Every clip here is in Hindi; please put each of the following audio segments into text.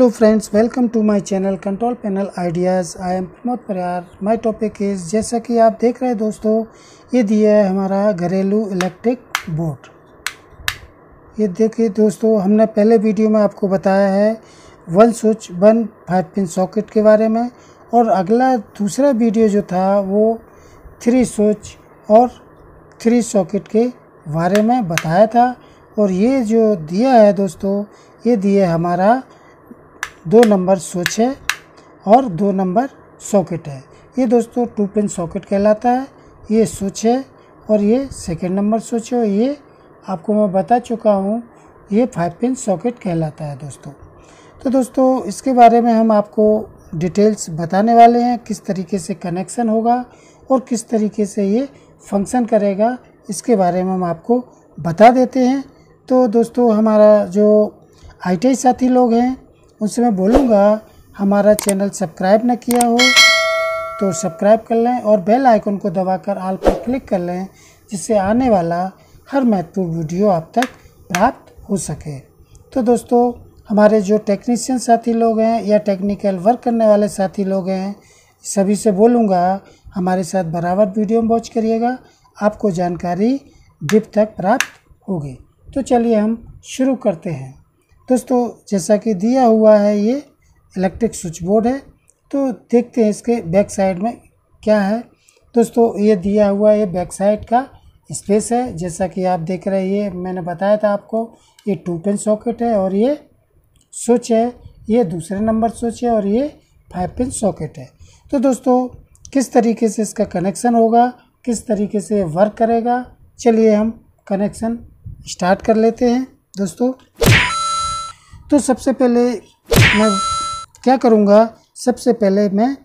Hello friends, welcome to my channel Control Panel Ideas. I am Pramod Pariyar. My topic is, जैसा कि आप देख रहे हैं दोस्तों, ये दिया है हमारा घरेलू इलेक्ट्रिक बोर्ड. ये देखिए दोस्तों, हमने पहले वीडियो में आपको बताया है 1 स्विच 1 5 पिन सॉकेट के बारे में, और अगला दूसरा वीडियो जो था वो 3 स्विच और 3 सॉकेट के बारे में बताया था. और ये जो दिया है दोस्तों, ये दिया हमारा 2 नंबर स्विच है और 2 नंबर सॉकेट है. ये दोस्तों 2 पिन सॉकेट कहलाता है. ये स्विच है और ये सेकंड नंबर स्विच है. ये आपको मैं बता चुका हूँ, ये 5 पिन सॉकेट कहलाता है दोस्तों. तो दोस्तों इसके बारे में हम आपको डिटेल्स बताने वाले हैं, किस तरीके से कनेक्शन होगा और किस तरीके से ये फंक्शन करेगा, इसके बारे में हम आपको बता देते हैं. तो दोस्तों हमारा जो ITI साथी लोग हैं उनसे मैं बोलूँगा, हमारा चैनल सब्सक्राइब न किया हो तो सब्सक्राइब कर लें और बेल आइकन को दबाकर ऑल पर क्लिक कर लें, जिससे आने वाला हर महत्वपूर्ण वीडियो आप तक प्राप्त हो सके. तो दोस्तों हमारे जो टेक्नीशियन साथी लोग हैं या टेक्निकल वर्क करने वाले साथी लोग हैं, सभी से बोलूँगा हमारे साथ बराबर वीडियो में वॉच करिएगा, आपको जानकारी डिप तक प्राप्त होगी. तो चलिए हम शुरू करते हैं. दोस्तों जैसा कि दिया हुआ है, ये इलेक्ट्रिक स्विच बोर्ड है. तो देखते हैं इसके बैक साइड में क्या है. दोस्तों ये दिया हुआ ये बैक साइड का स्पेस है. जैसा कि आप देख रहे हैं, ये मैंने बताया था आपको, ये 2 पिन सॉकेट है और ये स्विच है. ये दूसरे नंबर स्विच है और ये 5 पिन सॉकेट है. तो दोस्तों किस तरीके से इसका कनेक्शन होगा, किस तरीके से वर्क करेगा, चलिए हम कनेक्शन स्टार्ट कर लेते हैं दोस्तों. तो सबसे पहले मैं क्या करूँगा, सबसे पहले मैं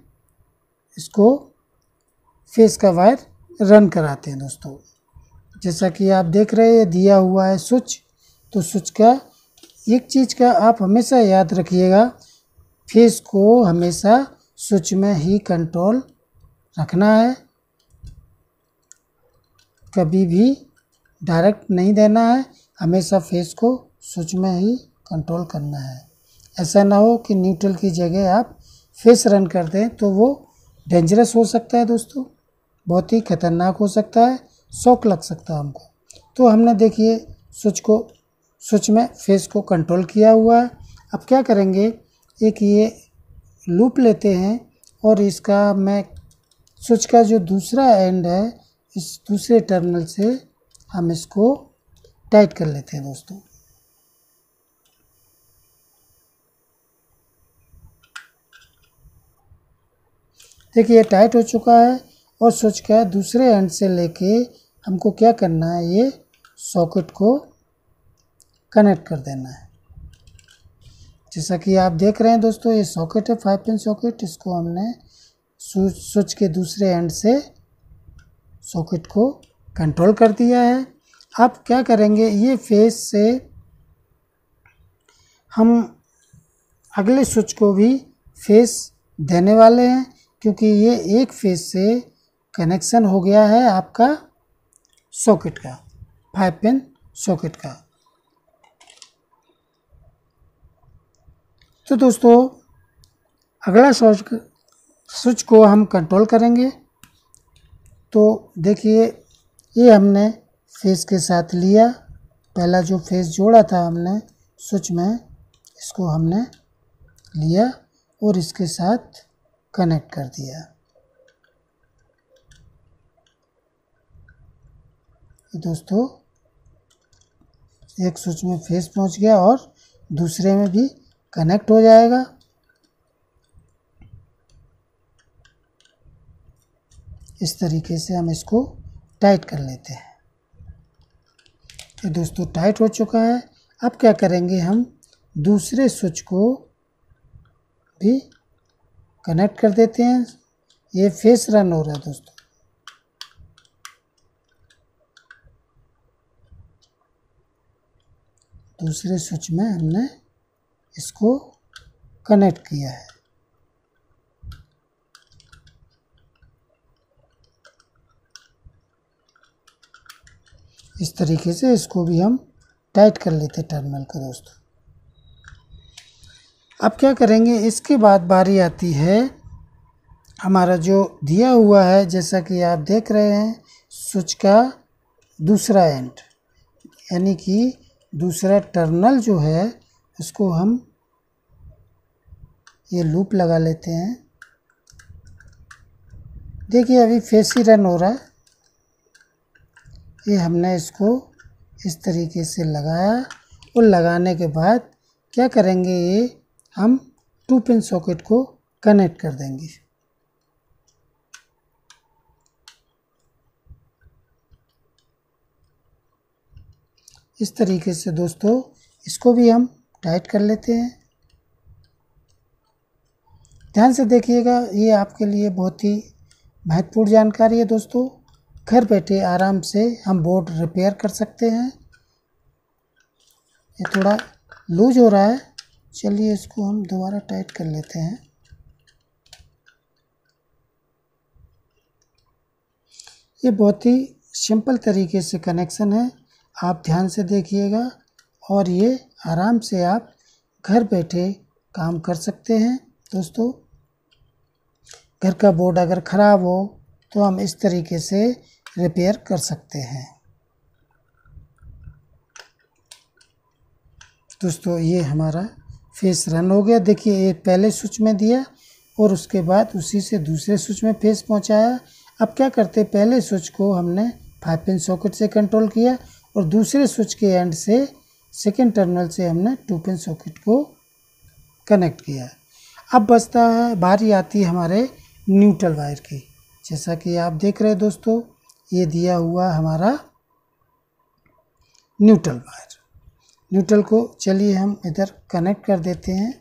इसको फेस का वायर रन कराते हैं दोस्तों. जैसा कि आप देख रहे हैं, दिया हुआ है स्विच. तो स्विच का एक चीज़ का आप हमेशा याद रखिएगा, फेस को हमेशा स्विच में ही कंट्रोल रखना है, कभी भी डायरेक्ट नहीं देना है. हमेशा फेस को स्विच में ही कंट्रोल करना है. ऐसा ना हो कि न्यूट्रल की जगह आप फेस रन कर दें, तो वो डेंजरस हो सकता है दोस्तों, बहुत ही खतरनाक हो सकता है, शॉक लग सकता है हमको. तो हमने देखिए स्विच में फेस को कंट्रोल किया हुआ है. अब क्या करेंगे, एक ये लूप लेते हैं और इसका मैं स्विच का जो दूसरा एंड है, इस दूसरे टर्मिनल से हम इसको टाइट कर लेते हैं दोस्तों. देखिए ये टाइट हो चुका है और स्विच का दूसरे एंड से लेके हमको क्या करना है, ये सॉकेट को कनेक्ट कर देना है. जैसा कि आप देख रहे हैं दोस्तों, ये सॉकेट है 5 पिन सॉकेट. इसको हमने स्विच के दूसरे एंड से सॉकेट को कंट्रोल कर दिया है. अब क्या करेंगे, ये फेस से हम अगले स्विच को भी फेस देने वाले हैं, क्योंकि ये एक फेस से कनेक्शन हो गया है आपका सॉकेट का, 5 पिन सॉकेट का. तो दोस्तों अगला स्विच को हम कंट्रोल करेंगे. तो देखिए ये हमने फेस के साथ लिया, पहला जो फेस जोड़ा था हमने स्विच में, इसको हमने लिया और इसके साथ कनेक्ट कर दिया. दोस्तों एक स्विच में फेस पहुंच गया और दूसरे में भी कनेक्ट हो जाएगा. इस तरीके से हम इसको टाइट कर लेते हैं. ये दोस्तों टाइट हो चुका है. अब क्या करेंगे, हम दूसरे स्विच को भी कनेक्ट कर देते हैं. ये फेस रन हो रहा है दोस्तों. दूसरे स्विच में हमने इसको कनेक्ट किया है. इस तरीके से इसको भी हम टाइट कर लेते टर्मिनल को दोस्तों. अब क्या करेंगे, इसके बाद बारी आती है हमारा जो दिया हुआ है, जैसा कि आप देख रहे हैं, स्विच का दूसरा एंड, यानी कि दूसरा टर्मिनल जो है उसको हम ये लूप लगा लेते हैं। देखिए अभी फेस ही रन हो रहा है। ये हमने इसको इस तरीके से लगाया और लगाने के बाद क्या करेंगे, ये हम 2 पिन सॉकेट को कनेक्ट कर देंगे। इस तरीके से दोस्तों इसको भी हम टाइट कर लेते हैं। ध्यान से देखिएगा, ये आपके लिए बहुत ही महत्वपूर्ण जानकारी है दोस्तों। घर बैठे आराम से हम बोर्ड रिपेयर कर सकते हैं। ये थोड़ा लूज हो रहा है, चलिए इसको हम दोबारा टाइट कर लेते हैं। ये बहुत ही सिंपल तरीके से कनेक्शन है, आप ध्यान से देखिएगा और ये आराम से आप घर बैठे काम कर सकते हैं दोस्तों। घर का बोर्ड अगर ख़राब हो तो हम इस तरीके से रिपेयर कर सकते हैं दोस्तों। ये हमारा फेस रन हो गया। देखिए ये पहले स्विच में दिया और उसके बाद उसी से दूसरे स्विच में फेस पहुंचाया। अब क्या करते, पहले स्विच को हमने 5 पिन सॉकेट से कंट्रोल किया और दूसरे स्विच के एंड से सेकेंड टर्मिनल से हमने 2 पिन सॉकेट को कनेक्ट किया। अब बचता है, बारी आती है हमारे न्यूट्रल वायर की। जैसा कि आप देख रहे हैं दोस्तों, ये दिया हुआ हमारा न्यूट्रल वायर। न्यूट्रल को चलिए हम इधर कनेक्ट कर देते हैं,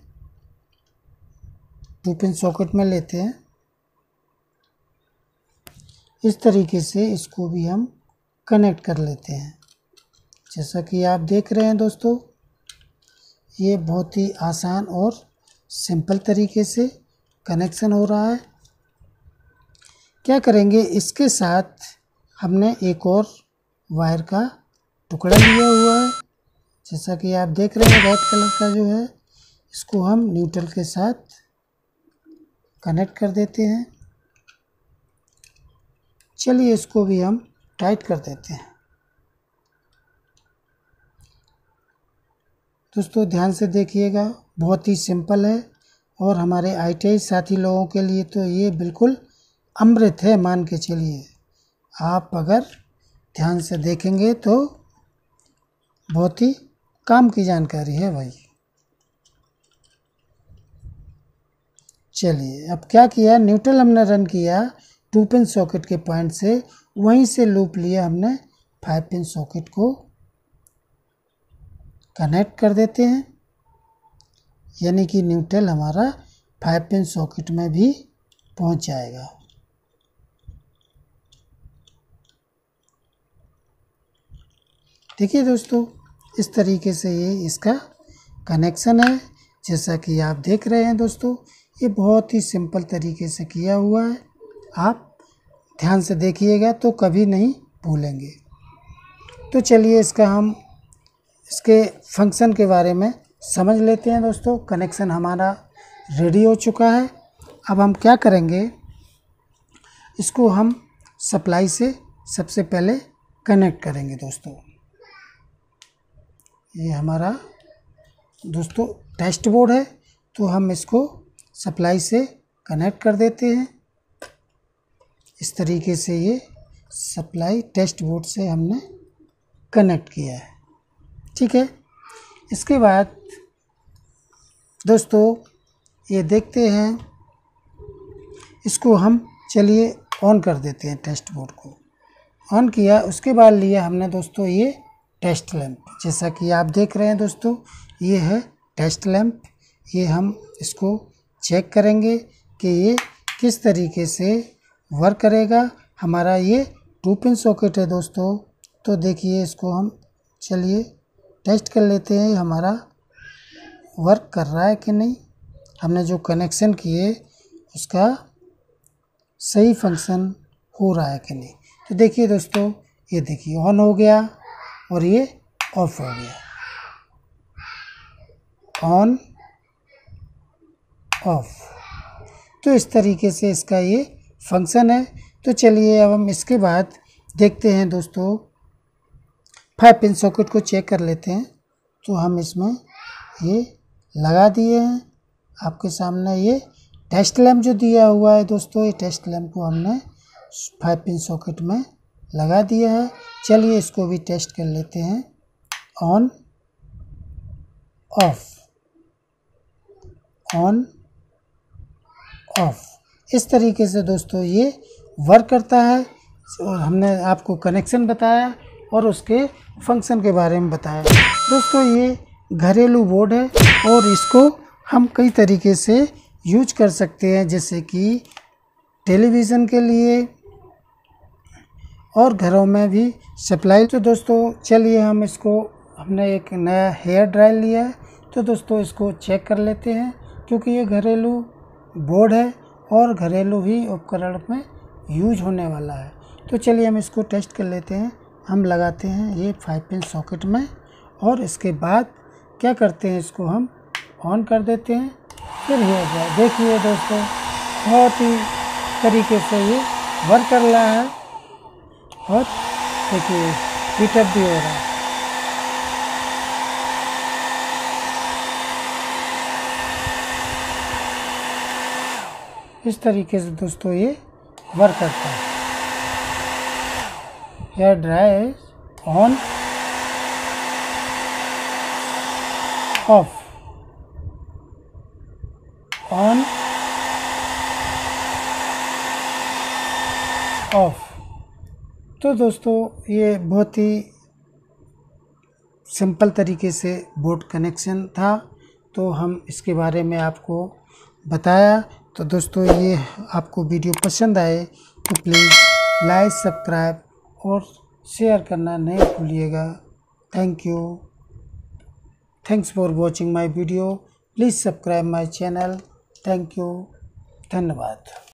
2 पिन सॉकेट में लेते हैं। इस तरीके से इसको भी हम कनेक्ट कर लेते हैं। जैसा कि आप देख रहे हैं दोस्तों, ये बहुत ही आसान और सिंपल तरीके से कनेक्शन हो रहा है। क्या करेंगे, इसके साथ हमने एक और वायर का टुकड़ा लिया हुआ है। जैसा कि आप देख रहे हैं, रेड कलर का जो है, इसको हम न्यूट्रल के साथ कनेक्ट कर देते हैं। चलिए इसको भी हम टाइट कर देते हैं। दोस्तों ध्यान से देखिएगा, बहुत ही सिंपल है और हमारे ITI साथी लोगों के लिए तो ये बिल्कुल अमृत है, मान के चलिए। आप अगर ध्यान से देखेंगे तो बहुत ही काम की जानकारी है भाई। चलिए अब क्या किया, न्यूट्रल हमने रन किया 2 पिन सॉकेट के पॉइंट से, वहीं से लूप लिया हमने 5 पिन सॉकेट को कनेक्ट कर देते हैं, यानी कि न्यूट्रल हमारा 5 पिन सॉकेट में भी पहुंच जाएगा। देखिए दोस्तों, इस तरीके से ये इसका कनेक्शन है। जैसा कि आप देख रहे हैं दोस्तों, ये बहुत ही सिंपल तरीके से किया हुआ है। आप ध्यान से देखिएगा तो कभी नहीं भूलेंगे। तो चलिए इसके फंक्शन के बारे में समझ लेते हैं दोस्तों। कनेक्शन हमारा रेडी हो चुका है। अब हम क्या करेंगे, इसको हम सप्लाई से सबसे पहले कनेक्ट करेंगे दोस्तों। ये हमारा दोस्तों टेस्ट बोर्ड है, तो हम इसको सप्लाई से कनेक्ट कर देते हैं। इस तरीके से ये सप्लाई टेस्ट बोर्ड से हमने कनेक्ट किया है, ठीक है। इसके बाद दोस्तों ये देखते हैं, इसको हम चलिए ऑन कर देते हैं। टेस्ट बोर्ड को ऑन किया, उसके बाद लिया हमने दोस्तों ये टेस्ट लैंप। जैसा कि आप देख रहे हैं दोस्तों, ये है टेस्ट लैंप। ये हम इसको चेक करेंगे कि ये किस तरीके से वर्क करेगा। हमारा ये 2 पिन सॉकेट है दोस्तों, तो देखिए इसको हम चलिए टेस्ट कर लेते हैं हमारा वर्क कर रहा है कि नहीं। हमने जो कनेक्शन किए उसका सही फंक्शन हो रहा है कि नहीं। तो देखिए दोस्तों, ये देखिए ऑन हो गया और ये ऑफ हो गया। On off. तो इस तरीके से इसका ये फंक्शन है। तो चलिए अब हम इसके बाद देखते हैं दोस्तों, 5 पिन सॉकेट को चेक कर लेते हैं। तो हम इसमें ये लगा दिए हैं। आपके सामने ये टेस्ट लैंप जो दिया हुआ है दोस्तों, ये टेस्ट लैंप को हमने 5 पिन सॉकेट में लगा दिया है। चलिए इसको भी टेस्ट कर लेते हैं। ऑन ऑफ, ऑन ऑफ, इस तरीके से दोस्तों ये वर्क करता है। और हमने आपको कनेक्शन बताया और उसके फंक्शन के बारे में बताया। दोस्तों ये घरेलू बोर्ड है और इसको हम कई तरीके से यूज कर सकते हैं, जैसे कि टेलीविज़न के लिए और घरों में भी सप्लाई। तो दोस्तों चलिए हम इसको, हमने एक नया हेयर ड्रायर लिया है। तो दोस्तों इसको चेक कर लेते हैं, क्योंकि ये घरेलू बोर्ड है और घरेलू ही उपकरण में यूज होने वाला है। तो चलिए हम इसको टेस्ट कर लेते हैं। हम लगाते हैं ये 5 पिन सॉकेट में और इसके बाद क्या करते हैं, इसको हम ऑन कर देते हैं। फिर हेयर ड्रायर देखिए दोस्तों, बहुत ही तरीके से ये वर्क कर रहा है और देखिए हीटअप भी हो रहा है। इस तरीके से दोस्तों ये वर्क करता है। Hair dryer is on off, on off. तो दोस्तों ये बहुत ही सिंपल तरीके से बोर्ड कनेक्शन था। तो हम इसके बारे में आपको बताया। तो दोस्तों ये आपको वीडियो पसंद आए तो प्लीज़ लाइक, सब्सक्राइब और शेयर करना नहीं भूलिएगा। Thank you, thanks for watching my video. Please subscribe my channel. Thank you, धन्यवाद।